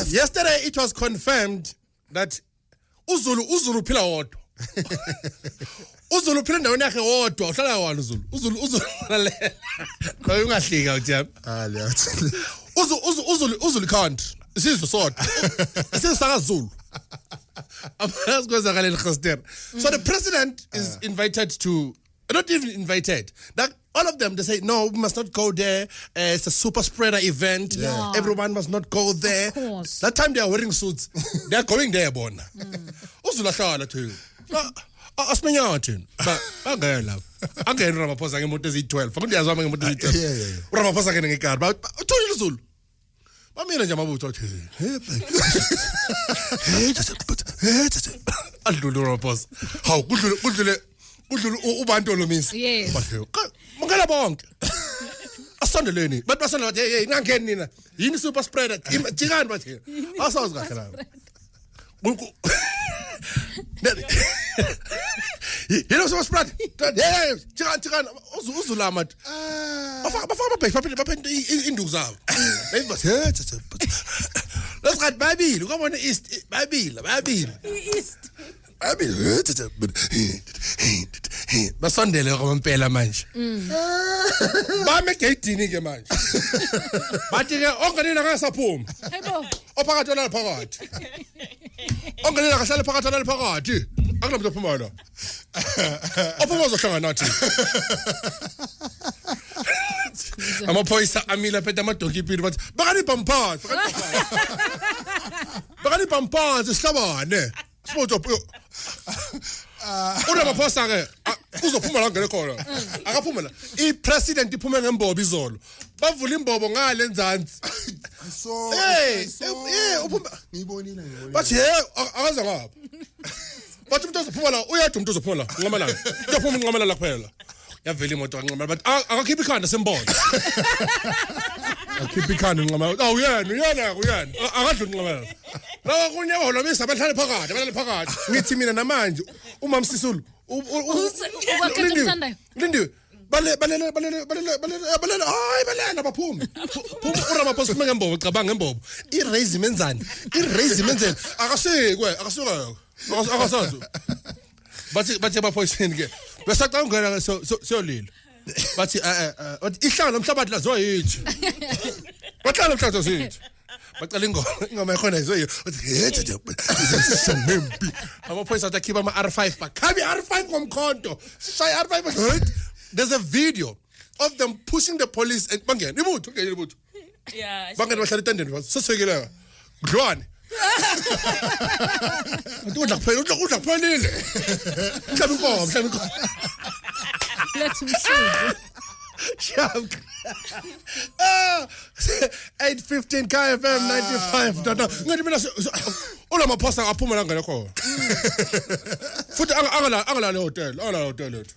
Yesterday it was confirmed that Uzulu phila wodwa. Uzulu phila endaweni yakhe wodwa uhlala wani Uzulu lalela. Lo ungahlika uJam. Liyathi. Uzulu country. Isizwe sodwa. Isisaka Zulu. So the president is invited to, not even invited. That all of them, they say, no, we must not go there. It's a super spreader event. Yeah. Everyone must not go there. Of course. That time they are wearing suits. They are going there, Bona. Uzula hlala to you. Asmenyathi. Bangela. Angena Ramaphosa ngemoto ezi12. Fakundiyazwa ngemoto ezi12. Yeah. Ramaphosa ngene ngekar. Ba uthuli Zulu. Bamina nje amabutho athi. Adlule Ramaphosa. Hawu kudlule ubantu lo misi. Yes. Mongela bonke. Asondeleni. Bathi basondela bathi hey ngangeni nina. Yini super spreader? Jikani bathi. Asazi kahle la. You know super spreader? Hey, jikani uzulama. Bafaka amabheki baphethe induku zabo. Bathi let's get Babile. Ukubona East Babile. East. Basondele kwempela manje. Bame egedini ke manje. Bathi ke onganina akasaphuma. Hayibo. Ophakathi olala phakathi. Onganina akahlala phakathi olala phakathi. Akunamuntu ophuma la. Ophuma uzohlangana nathi. Amaphoyisa amila phethe amadonki ipili bathi bakanipha mphansi. Bakanipha mphansi sihlabane. Sipotho Ramaphosa ke uzophuma la ngene khona akaphuma la ipresident iphume ngembobo izolo bavula imbobo ngale enzansi So uphuma ngibonile bathi akaza ngapha bathi umuntu uzophuma la uyedwa umuntu uzophuma la nqamalanga uyophuma nqamalanga la kuphela yavela imoto nqamalanga bathi akakhipha ikhanda sembona akhipha ikhanda nqamalanga uyena akadluli nqamalanga lawa kunyawo lo misa abahlale phakathi ngithi mina namanje umama Sisulu Lindiwe balela hayi baphuma uRamaphosa kume ngembobo cabanga ngembobo iraise menzani akasekwe akasazi bathi abaphoyiseni ke besacanga ngena siyolila bathi ihlanga lomhlabathi lazo yithi bahlala lomhlabathi zithi bacala ingoma yakhona izoyo uthi amaphoyisa akhipha ama R5 bakhabi R5 ngomkhonto shaya R5 there's a video of them pushing the police and bangena ibutho Yeah. bangena bahlala etendeni sesekeleka udlwane udla kuphelile mhlawumbe inkomo Let's mshube. Sharp. 8:15 KFM 95. Ngathi mina uLamaphosa aphuma la ngene khona. Futhi angala le hotel lethu.